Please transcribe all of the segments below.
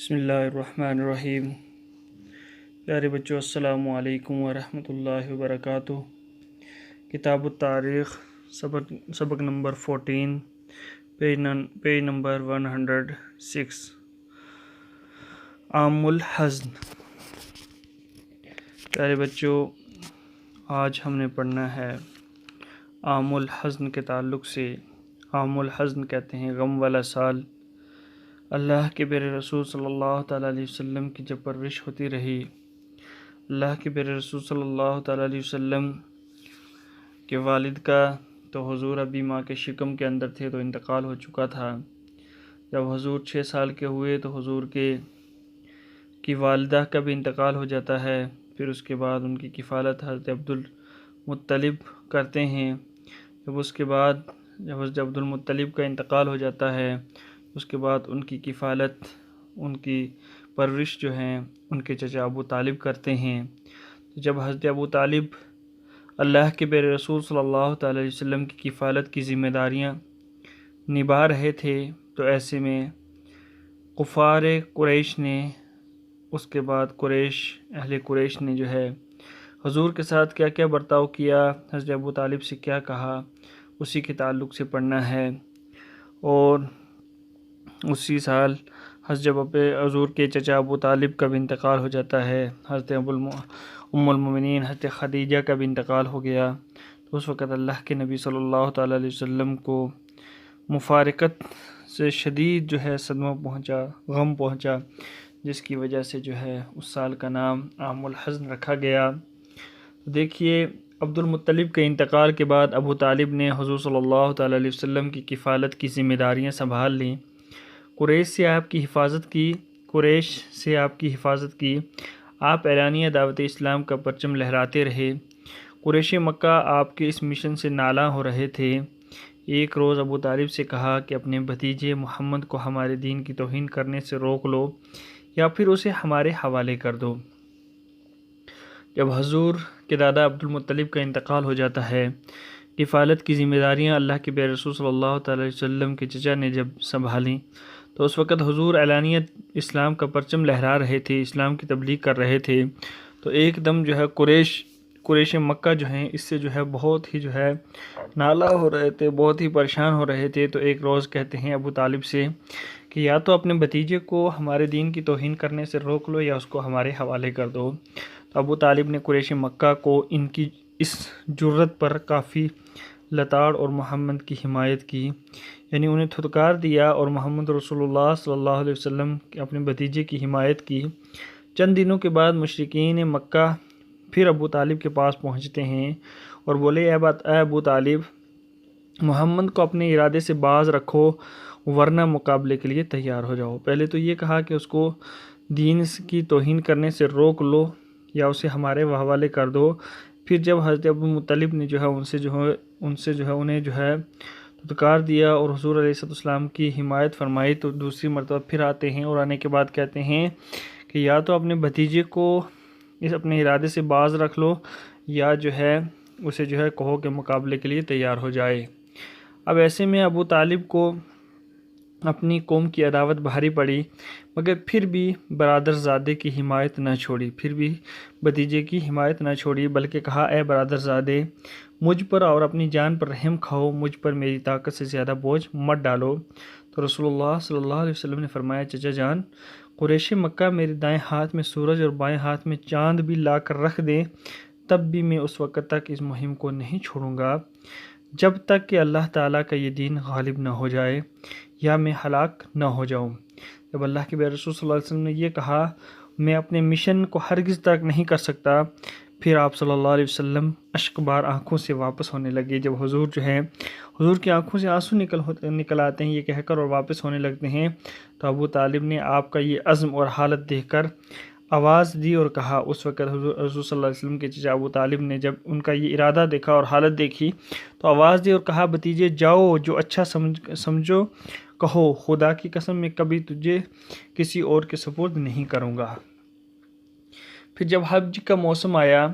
بسم اللہ الرحمن الرحیم۔ پیارے بچوں، السلام علیکم ورحمۃ اللہ وبرکاتہ۔ کتاب التاریخ سبق نمبر 14، پیج نمبر 106، عام الحزن۔ پیارے بچوں، آج ہم نے پڑھنا ہے عام الحزن کے تعلق سے۔ عام الحزن کہتے ہیں غم والا سال۔ اللہ کے پیارے رسول صلی اللہ تعالیٰ علیہ وسلم کی جب پرورش ہوتی رہی، اللہ کے پیارے رسول صلی اللہ تعالیٰ علیہ وسلم کے والد کا تو حضور ابھی ماں کے شکم کے اندر تھے تو انتقال ہو چکا تھا۔ جب حضور 6 سال کے ہوئے تو حضور کی والدہ کا بھی انتقال ہو جاتا ہے۔ پھر اس کے بعد ان کی کفالت حضرت عبدالمطلب کرتے ہیں۔ جب حضرت عبدالمطلب کا انتقال ہو جاتا ہے، اس کے بعد ان کی کفالت، ان کی پرورش جو ہیں ان کے چچا ابو طالب کرتے ہیں۔ جب حضرت ابو طالب اللہ کے پیارے رسول صلی اللہ تعالیٰ علیہ وسلم کی کفالت کی ذمہ داریاں نبھا رہے تھے تو ایسے میں کفار قریش نے، اس کے بعد اہل قریش نے جو ہے حضور کے ساتھ کیا کیا برتاؤ کیا، حضرت ابو طالب سے کیا کہا، اسی کے تعلق سے پڑھنا ہے۔ اور اسی سال جب حضور کے چچا ابو طالب کا بھی انتقال ہو جاتا ہے، حضرت ام المومنین حضرت خدیجہ کا بھی انتقال ہو گیا، تو اس وقت اللہ کے نبی صلی اللہ تعالیٰ علیہ وسلم کو مفارقت سے شدید جو ہے صدمہ پہنچا، غم پہنچا، جس کی وجہ سے جو ہے اس سال کا نام عام الحزن رکھا گیا۔ دیکھیے، عبدالمطلب کے انتقال کے بعد ابو طالب نے حضور صلی اللہ تعالیٰ علیہ وسلم کی کفالت کی ذمہ داریاں سنبھال لیں۔ قریش سے آپ کی حفاظت کی، آپ اعلانیہ دعوت اسلام کا پرچم لہراتے رہے۔ قریش مکہ آپ کے اس مشن سے نالاں ہو رہے تھے۔ ایک روز ابو طالب سے کہا کہ اپنے بھتیجے محمد کو ہمارے دین کی توہین کرنے سے روک لو یا پھر اسے ہمارے حوالے کر دو۔ جب حضور کے دادا عبدالمطلب کا انتقال ہو جاتا ہے، کفالت کی ذمہ داریاں اللہ کے پیارے رسول صلی اللہ تعالیٰ علیہ وسلم کے چچا نے جب سنبھالیں تو اس وقت حضور اعلانیہ اسلام کا پرچم لہرا رہے تھے، اسلام کی تبلیغ کر رہے تھے، تو ایک دم جو ہے قریش مکہ جو ہیں اس سے جو ہے بہت ہی جو ہے نالاں ہو رہے تھے، بہت ہی پریشان ہو رہے تھے۔ تو ایک روز کہتے ہیں ابو طالب سے کہ یا تو اپنے بھتیجے کو ہمارے دین کی توہین کرنے سے روک لو یا اس کو ہمارے حوالے کر دو۔ تو ابو طالب نے قریش مکہ کو ان کی اس جرت پر کافی لتاڑ اور محمد کی حمایت کی، یعنی انہیں دھتکار دیا اور محمد رسول اللہ صلی اللہ علیہ وسلم کے اپنے بھتیجے کی حمایت کی۔ چند دنوں کے بعد مشرکین مکہ پھر ابو طالب کے پاس پہنچتے ہیں اور بولے، اے ابو طالب، محمد کو اپنے ارادے سے باز رکھو ورنہ مقابلے کے لیے تیار ہو جاؤ۔ پہلے تو یہ کہا کہ اس کو دین کی توہین کرنے سے روک لو یا اسے ہمارے حوالے کر دو۔ پھر جب حضرت عبدالمطلب نے جو ہے انہیں جو ہے دھتکار دیا اور حضور علیہ السلام کی حمایت فرمائی، تو دوسری مرتبہ پھر آتے ہیں اور آنے کے بعد کہتے ہیں کہ یا تو اپنے بھتیجے کو اپنے ارادے سے باز رکھ لو یا جو ہے اسے جو ہے کہو کہ مقابلے کے لیے تیار ہو جائے۔ اب ایسے میں ابو طالب کو اپنی قوم کی عداوت بھاری پڑی، مگر پھر بھی برادر زادے کی حمایت نہ چھوڑی، پھر بھی بھتیجے کی حمایت نہ چھوڑی، بلکہ کہا، اے برادر زادے، مجھ پر اور اپنی جان پر رحم کھاؤ، مجھ پر میری طاقت سے زیادہ بوجھ مت ڈالو۔ تو رسول اللہ صلی اللہ علیہ وسلم نے فرمایا، چچا جان، قریش مکہ میرے دائیں ہاتھ میں سورج اور بائیں ہاتھ میں چاند بھی لا کر رکھ دیں، تب بھی میں اس وقت تک اس مہم کو نہیں چھوڑوں گا جب تک کہ اللہ تعالیٰ کا یہ دین غالب نہ ہو جائے یا میں ہلاک نہ ہو جاؤں۔ جب اللہ کے پیارے رسول صلی اللہ علیہ وسلم نے یہ کہا، میں اپنے مشن کو ہرگز ترک نہیں کر سکتا، پھر آپ صلی اللہ علیہ وسلم اشک بار آنکھوں سے واپس ہونے لگے۔ جب حضور کی آنکھوں سے آنسو نکل آتے ہیں یہ کہہ کر اور واپس ہونے لگتے ہیں، تو ابو طالب نے آپ کا یہ عزم اور حالت دیکھ کر آواز دی اور کہا، اس وقت حضور صلی اللہ علیہ وسلم کے چچا ابو طالب نے جب ان کا یہ ارادہ دیکھا اور حالت دیکھی تو آواز دی اور کہا، بھتیجے جاؤ، جو اچھا سمجھو کہو، خدا کی قسم میں کبھی تجھے کسی اور کے سپرد نہیں کروں گا۔ پھر جب حج کا موسم آیا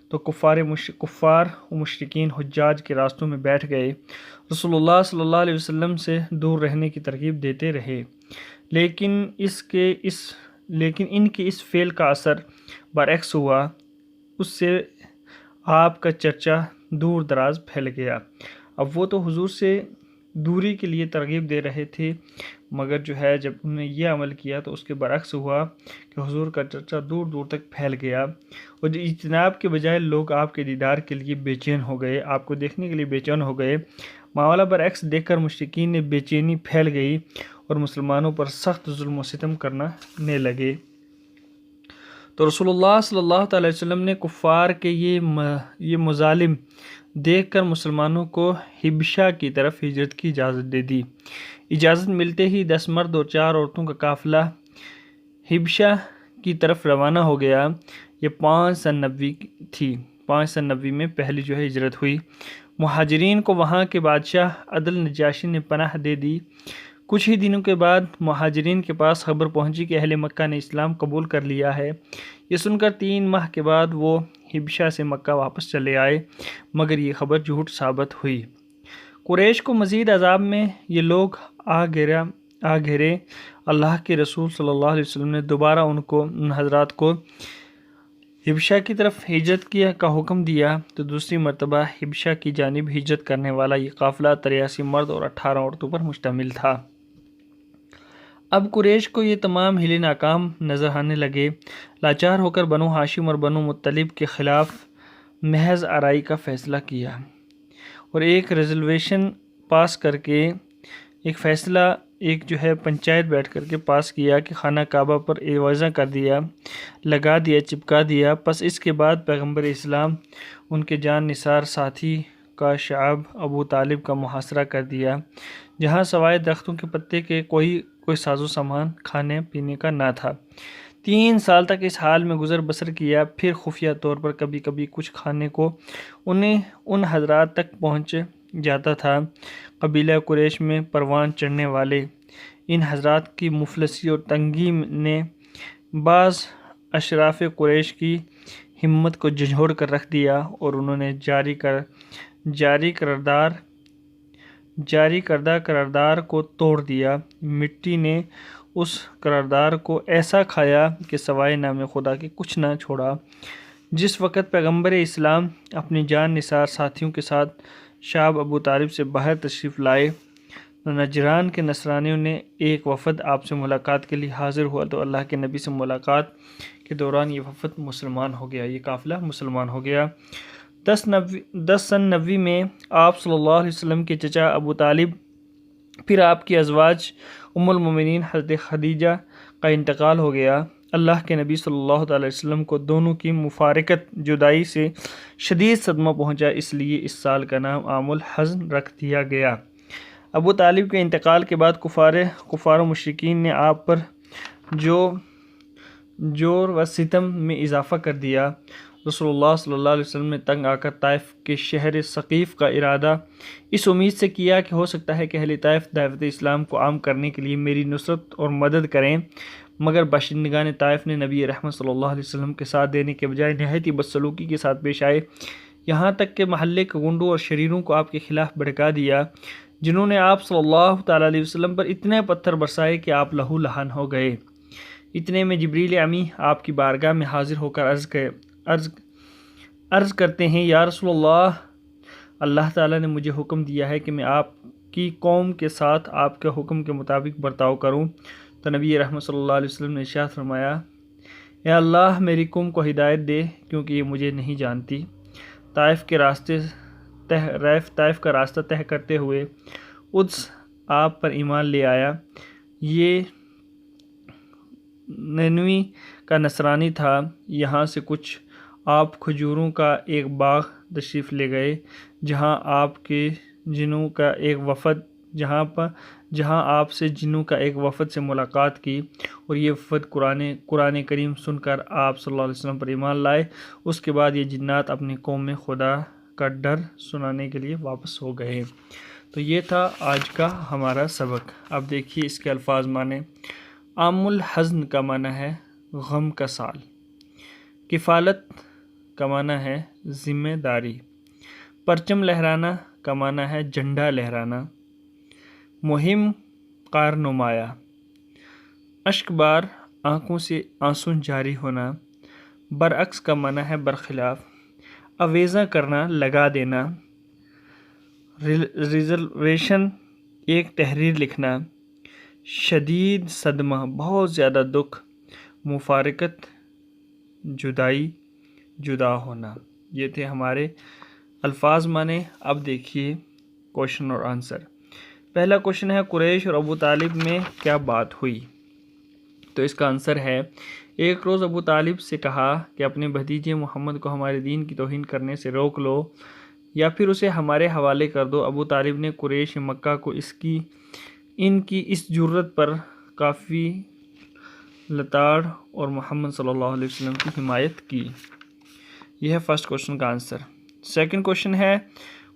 تو کفار و مشرکین حجاج کے راستوں میں بیٹھ گئے، رسول اللہ صلی اللہ علیہ وسلم سے دور رہنے کی ترغیب دیتے رہے۔ لیکن ان کے اس فعل کا اثر برعکس ہوا، اس سے آپ کا چرچا دور دراز پھیل گیا۔ اب وہ تو حضور سے دوری کے لیے ترغیب دے رہے تھے، مگر جو ہے جب انہوں نے یہ عمل کیا تو اس کے برعکس ہوا کہ حضور کا چرچا دور دور تک پھیل گیا، اور جو اجتناب کے بجائے لوگ آپ کے دیدار کے لیے بے چین ہو گئے، آپ کو دیکھنے کے لیے بے چین ہو گئے۔ معاملہ برعکس دیکھ کر مشرکین نے بے چینی پھیل گئی اور مسلمانوں پر سخت ظلم و ستم کرنے لگے۔ تو رسول اللہ صلی اللہ تعالی وسلم نے کفار کے یہ مظالم دیکھ کر مسلمانوں کو حبشہ کی طرف ہجرت کی اجازت دے دی۔ اجازت ملتے ہی 10 مرد اور 4 عورتوں کا قافلہ حبشہ کی طرف روانہ ہو گیا۔ یہ 590 تھی۔ 590 میں پہلی جو ہے ہجرت ہوئی۔ مہاجرین کو وہاں کے بادشاہ عدل نجاشی نے پناہ دے دی۔ کچھ ہی دنوں کے بعد مہاجرین کے پاس خبر پہنچی کہ اہل مکہ نے اسلام قبول کر لیا ہے۔ یہ سن کر 3 ماہ کے بعد وہ حبشہ سے مکہ واپس چلے آئے، مگر یہ خبر جھوٹ ثابت ہوئی۔ قریش کو مزید عذاب میں یہ لوگ آ گھرے۔ اللہ کے رسول صلی اللہ علیہ وسلم نے دوبارہ ان حضرات کو حبشہ کی طرف ہجرت کا حکم دیا تو دوسری مرتبہ حبشہ کی جانب ہجرت کرنے والا یہ قافلہ 83 مرد اور 18 عورتوں پر مشتمل تھا۔ اب قریش کو یہ تمام حیلے ناکام نظر آنے لگے۔ لاچار ہو کر بنو ہاشم اور بنو مطلب کے خلاف محض آرائی کا فیصلہ کیا اور ایک ریزولویشن پاس کر کے ایک فیصلہ جو ہے پنچایت بیٹھ کر کے پاس کیا کہ خانہ کعبہ پر ایوازاں کر دیا، لگا دیا، چپکا دیا۔ پس اس کے بعد پیغمبر اسلام ان کے جان نثار ساتھی کا شعب ابو طالب کا محاصرہ کر دیا، جہاں سوائے درختوں کے پتے کے کوئی ساز و سامان کھانے پینے کا نہ تھا۔ 3 سال تک اس حال میں گزر بسر کیا۔ پھر خفیہ طور پر کبھی کبھی کچھ کھانے کو ان حضرات تک پہنچ جاتا تھا۔ قبیلہ قریش میں پروان چڑھنے والے ان حضرات کی مفلسی اور تنگی نے بعض اشراف قریش کی ہمت کو جھنجھوڑ کر رکھ دیا اور انہوں نے جاری کردہ قرارداد کو توڑ دیا۔ مٹی نے اس قرارداد کو ایسا کھایا کہ سوائے نام خدا کے کچھ نہ چھوڑا۔ جس وقت پیغمبر اسلام اپنی جان نثار ساتھیوں کے ساتھ شعب ابو طالب سے باہر تشریف لائے تو نجران کے نصرانیوں نے ایک وفد آپ سے ملاقات کے لیے حاضر ہوا، تو اللہ کے نبی سے ملاقات کے دوران یہ وفد مسلمان ہو گیا، یہ قافلہ مسلمان ہو گیا۔ 10 سن 90 میں آپ صلی اللہ علیہ وسلم کے چچا ابو طالب پھر آپ کی ازواج ام المومنین حضرت خدیجہ کا انتقال ہو گیا۔ اللہ کے نبی صلی اللہ علیہ وسلم کو دونوں کی مفارقت جدائی سے شدید صدمہ پہنچا، اس لیے اس سال کا نام عام الحزن رکھ دیا گیا۔ ابو طالب کے انتقال کے بعد کفار و مشرکین نے آپ پر جور و ستم میں اضافہ کر دیا۔ رسول اللہ صلی اللہ علیہ وسلم نے تنگ آ کر طائف کے شہر ثقیف کا ارادہ اس امید سے کیا کہ ہو سکتا ہے کہ اہل طائف دعوت اسلام کو عام کرنے کے لیے میری نصرت اور مدد کریں، مگر باشندگان طائف نے نبی رحمت صلی اللہ علیہ وسلم کے ساتھ دینے کے بجائے نہایت ہی بدسلوکی کے ساتھ پیش آئے، یہاں تک کہ محلے کے گنڈوں اور شریروں کو آپ کے خلاف بھڑکا دیا، جنہوں نے آپ صلی اللہ تعالیٰ علیہ وسلم پر اتنے پتھر برسائے کہ آپ لہو لہان ہو گئے۔ اتنے میں جبریل امی آپ کی بارگاہ میں حاضر ہو کر عرض کرتے ہیں، یا رسول اللہ تعالیٰ نے مجھے حکم دیا ہے کہ میں آپ کی قوم کے ساتھ آپ کے حکم کے مطابق برتاؤ کروں۔ تو نبی رحمت صلی اللہ علیہ وسلم نے ارشاد فرمایا، اے اللہ میری قوم کو ہدایت دے کیونکہ یہ مجھے نہیں جانتی۔ طائف کا راستہ طے کرتے ہوئے ادس آپ پر ایمان لے آیا۔ یہ نینوی کا نصرانی تھا۔ یہاں سے کچھ آپ کھجوروں کا ایک باغ تشریف لے گئے، جہاں آپ سے جنوں کا ایک وفد سے ملاقات کی، اور یہ وفد قرآن کریم سن کر آپ صلی اللہ علیہ وسلم پر ایمان لائے۔ اس کے بعد یہ جنات اپنی قوم میں خدا کا ڈر سنانے کے لیے واپس ہو گئے۔ تو یہ تھا آج کا ہمارا سبق۔ اب دیکھیے اس کے الفاظ معنی۔ عام الحزن کا معنی ہے غم کا سال۔ کفالت کا معنی ہے ذمہ داری۔ پرچم لہرانا کا معنی ہے جھنڈا لہرانا۔ مہم کار نمایاں۔ اشک بار آنکھوں سے آنسو جاری ہونا، برعکس کا معنی ہے برخلاف، اویزہ کرنا، لگا دینا، ریزرویشن ایک تحریر لکھنا، شدید صدمہ بہت زیادہ دکھ، مفارقت جدائی، جدا ہونا۔ یہ تھے ہمارے الفاظ معنی۔ اب دیکھیے کوشچن اور آنسر۔ پہلا کوشچن ہے قریش اور ابو طالب میں کیا بات ہوئی؟ تو اس کا آنسر ہے ایک روز ابو طالب سے کہا کہ اپنے بھتیجے محمد کو ہمارے دین کی توہین کرنے سے روک لو یا پھر اسے ہمارے حوالے کر دو۔ ابو طالب نے قریش مکہ کو ان کی اس جرت پر کافی لتاڑ اور محمد صلی اللہ علیہ وسلم کی حمایت کی۔ یہ ہے فرسٹ کوشچن کا آنسر۔ سیکنڈ کوشچن ہے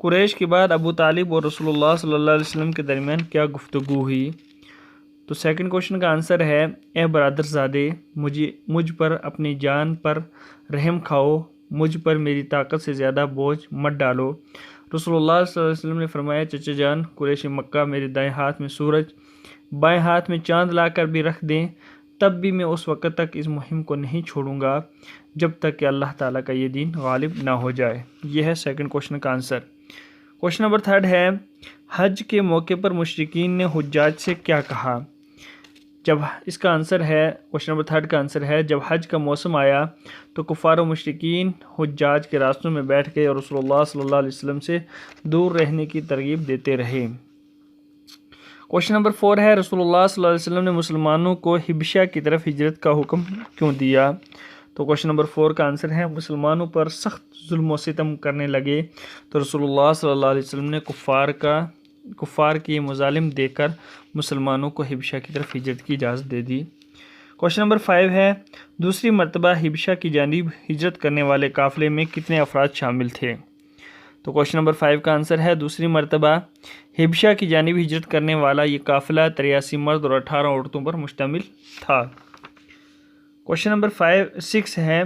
قریش کے بعد ابو طالب اور رسول اللہ صلی اللہ علیہ وسلم کے درمیان کیا گفتگو ہوئی؟ تو سیکنڈ کوشچن کا آنسر ہے اے برادر زادے، مجھ پر اپنی جان پر رحم کھاؤ، مجھ پر میری طاقت سے زیادہ بوجھ مت ڈالو۔ رسول اللہ صلی اللہ علیہ وسلم نے فرمایا چچا جان قریش مکہ میرے دائیں ہاتھ میں سورج بائیں ہاتھ میں چاند لا کر بھی رکھ دیں تب بھی میں اس وقت تک اس مہم کو نہیں چھوڑوں گا جب تک کہ اللہ تعالیٰ کا یہ دین غالب نہ ہو جائے۔ یہ ہے سیکنڈ کوشچن کا آنسر۔ کوشچن نمبر تھرڈ ہے حج کے موقع پر مشرکین نے حجاج سے کیا کہا؟ اس کا آنسر ہے کوشچن نمبر تھرڈ کا آنسر ہے جب حج کا موسم آیا تو کفار و مشرکین حجاج کے راستوں میں بیٹھ گئے اور رسول اللہ صلی اللہ علیہ وسلم سے دور رہنے کی ترغیب دیتے رہے۔ کوشچن نمبر 4 ہے رسول اللہ صلی اللہ علیہ وسلم نے مسلمانوں کو حبشہ کی طرف ہجرت کا حکم کیوں دیا؟ تو کوشچن نمبر 4 کا آنسر ہے مسلمانوں پر سخت ظلم و ستم کرنے لگے تو رسول اللہ صلی اللہ علیہ وسلم نے کفار کی مظالم دے کر مسلمانوں کو حبشہ کی طرف ہجرت کی اجازت دے دی۔ کوشچن نمبر 5 ہے دوسری مرتبہ حبشہ کی جانب ہجرت کرنے والے قافلے میں کتنے افراد شامل تھے؟ تو کوشچن نمبر 5 کا آنسر ہے دوسری مرتبہ حبشہ کی جانب ہجرت کرنے والا یہ قافلہ 83 مرد اور 18 عورتوں پر مشتمل تھا۔ کوشچن نمبر 6 ہے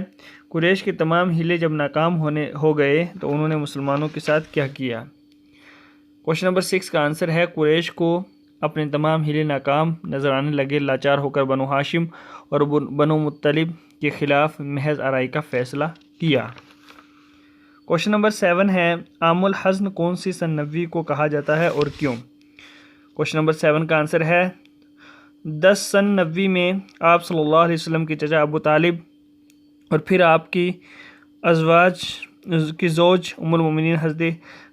قریش کے تمام ہیلے جب ناکام ہو گئے تو انہوں نے مسلمانوں کے ساتھ کیا کیا؟ کوشچن نمبر 6 کا آنسر ہے قریش کو اپنے تمام ہیلے ناکام نظر آنے لگے، لاچار ہو کر بنو ہاشم اور بنو مطلب کے خلاف محض آرائی کا فیصلہ کیا۔ کوشچن نمبر 7 ہے عام الحزن کون سی سن نبوی کو کہا جاتا ہے اور کیوں؟ کوشچن نمبر 7 کا آنسر ہے 10 سن نبوی میں آپ صلی اللہ علیہ وسلم کے چچا ابو طالب اور پھر آپ کی ازواج کی زوج ام المؤمنین حضرت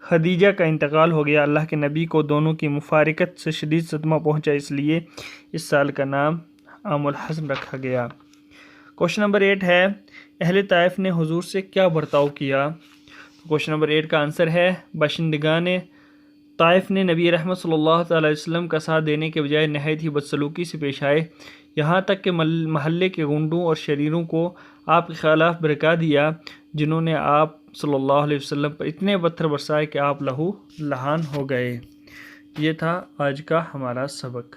خدیجہ کا انتقال ہو گیا۔ اللہ کے نبی کو دونوں کی مفارقت سے شدید صدمہ پہنچا، اس لیے اس سال کا نام عام الحزن رکھا گیا۔ کوشچن نمبر 8 ہے اہل طائف نے حضور سے کیا برتاؤ کیا؟ کوشچن نمبر 8 کا آنسر ہے باشندگان طائف نے نبی رحمت صلی اللہ تعالی علیہ وسلم کا ساتھ دینے کے بجائے نہایت ہی بدسلوکی سے پیش آئے، یہاں تک کہ محلے کے غنڈوں اور شریروں کو آپ کے خلاف بھڑکا دیا، جنہوں نے آپ صلی اللہ علیہ وسلم پر اتنے پتھر برسائے کہ آپ لہو لہان ہو گئے۔ یہ تھا آج کا ہمارا سبق۔